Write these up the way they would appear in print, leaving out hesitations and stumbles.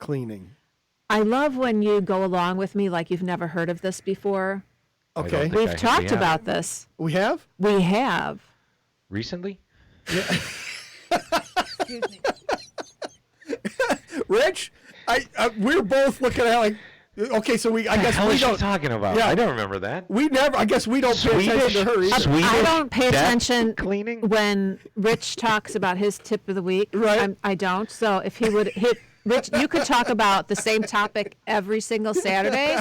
cleaning. I love when you go along with me like you've never heard of this before. Okay. We've talked about this. We have? We have. Recently? Excuse me. Rich, we're both looking at like, okay, so I guess What we is she don't. talking about? Yeah. I don't remember that. I guess we don't pay attention to her either. Swedish I don't pay death attention cleaning? when Rich talks about his tip of the week. Right. I don't. So if he would hit Rich, you could talk about the same topic every single Saturday.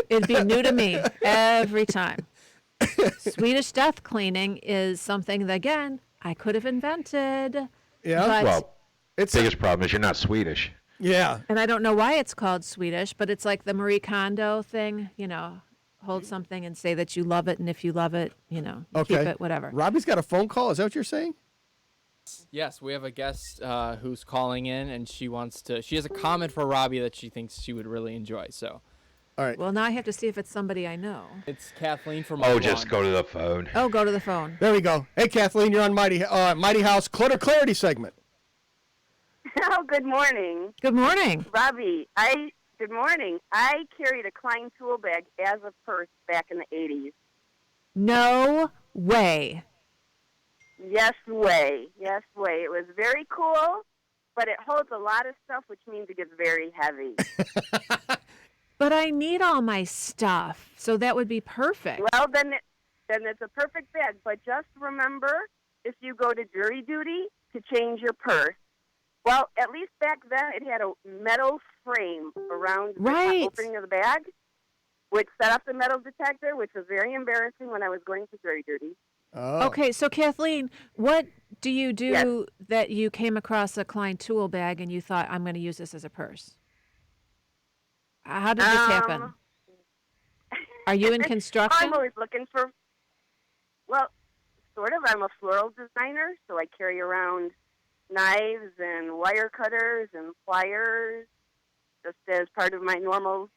It'd be new to me every time. Swedish death cleaning is something that, again, I could have invented. Yeah. But, Well, It's biggest problem is you're not Swedish. yeah. and I don't know why it's called Swedish, but it's like the Marie Kondo thing, hold something and say that you love it, and if you love it, you Okay. keep it, whatever. Robbie's got a phone call. Is that what you're saying? Yes, we have a guest who's calling in, and she has a comment for Robbie that she thinks she would really enjoy. So All right. Well, now I have to see if it's somebody I know. it's Kathleen from. Oh, just go to the phone. Oh, go to the phone. There we go. Hey, Kathleen, you're on Mighty House Clutter Clarity segment. Oh, good morning. Good morning. Robbie, good morning. I carried a Klein tool bag as a purse back in the 80s. No way. Yes way. Yes way. It was very cool, but it holds a lot of stuff, which means it gets very heavy. But I need all my stuff, so that would be perfect. Well, then it's a perfect bag, but just remember, if you go to jury duty, to change your purse. Well, at least back then, it had a metal frame around the opening of the bag, which set up the metal detector, which was very embarrassing when I was going to jury duty. Oh. Okay, so Kathleen, what do you do that you came across a Klein tool bag and you thought, I'm going to use this as a purse? How did this happen? Are you in construction? I'm always looking for, well, sort of. I'm a floral designer, so I carry around knives and wire cutters and pliers just as part of my normal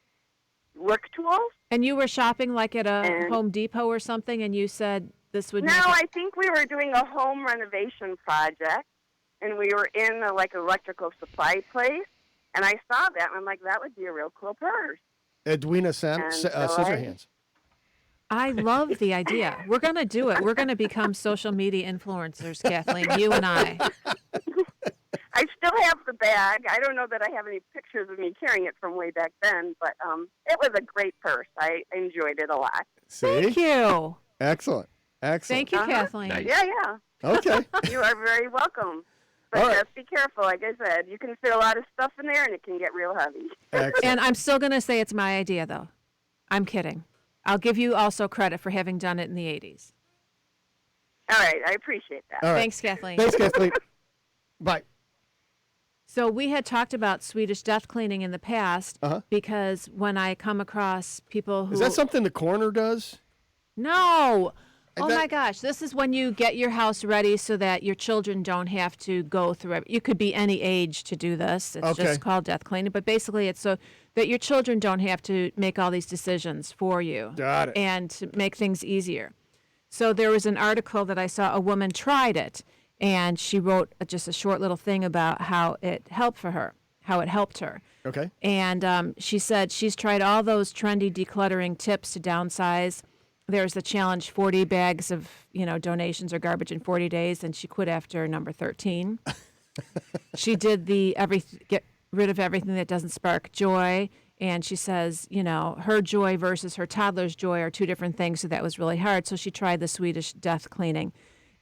work tools. And you were shopping like at a Home Depot or something, and you said this would No, make I think we were doing a home renovation project, and we were in a, like electrical supply place, and I saw that, and I'm like, that would be a real cool purse. Edwina so Scissorhands. I love the idea. We're going to do it. We're going to become social media influencers, Kathleen, you and I. I still have the bag. I don't know that I have any pictures of me carrying it from way back then, but it was a great purse. I enjoyed it a lot. See? Thank you. Excellent. Thank you, Kathleen. Nice. Yeah. Okay. You are very welcome. But All right. just be careful. Like I said, you can fit a lot of stuff in there, and it can get real heavy. Excellent. And I'm still going to say it's my idea, though. I'm kidding. I'll give you also credit for having done it in the 80s. All right. I appreciate that. All right. Thanks, Kathleen. Thanks, Kathleen. Bye. So we had talked about Swedish death cleaning in the past because when I come across people who... Is that something the coroner does? No. Oh, bet- my gosh. This is when you get your house ready so that your children don't have to go through it. You could be any age to do this. It's Okay. just called death cleaning. But basically it's so that your children don't have to make all these decisions for you. Got it. And to make things easier. So there was an article that I saw, a woman tried it, and she wrote just a short little thing about how it helped her. Okay. And she said she's tried all those trendy decluttering tips to downsize. There's the challenge 40 bags of, donations or garbage in 40 days, and she quit after number 13. She did get rid of everything that doesn't spark joy. And she says, her joy versus her toddler's joy are two different things, so that was really hard. So she tried the Swedish death cleaning,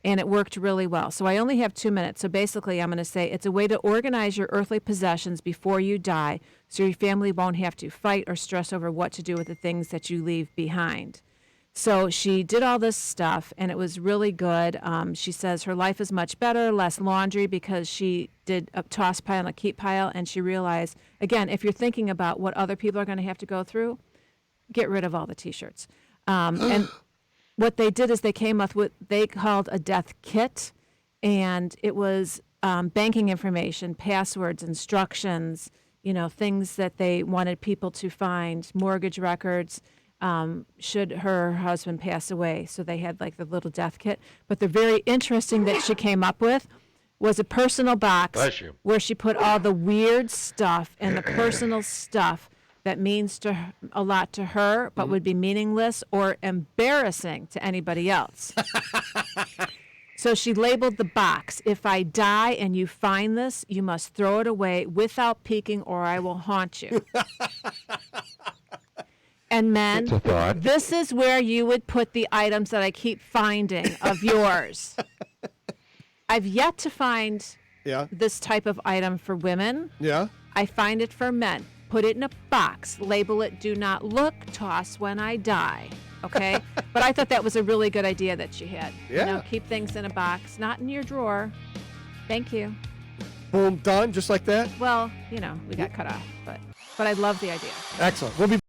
and it worked really well. So I only have 2 minutes. So basically, I'm going to say it's a way to organize your earthly possessions before you die so your family won't have to fight or stress over what to do with the things that you leave behind. So she did all this stuff, and it was really good. She says her life is much better, less laundry, because she did a toss pile and a keep pile, and she realized, again, if you're thinking about what other people are going to have to go through, get rid of all the T-shirts. And what they did is they came up with what they called a death kit, and it was banking information, passwords, instructions, things that they wanted people to find, mortgage records, should her husband pass away. So they had like the little death kit. But the very interesting that she came up with was a personal box Bless you. where she put all the weird stuff and the personal stuff that means a lot to her, but would be meaningless or embarrassing to anybody else. So she labeled the box, "If I die and you find this, you must throw it away without peeking or I will haunt you." And men, It's a thought. this is where you would put the items that I keep finding of yours. I've yet to find Yeah. this type of item for women. Yeah. I find it for men. Put it in a box, label it "Do not look," toss when I die. Okay? But I thought that was a really good idea that she had. Yeah. Keep things in a box, not in your drawer. Thank you. Boom, done, just like that. Well, we got cut off, but I love the idea. Excellent. We'll be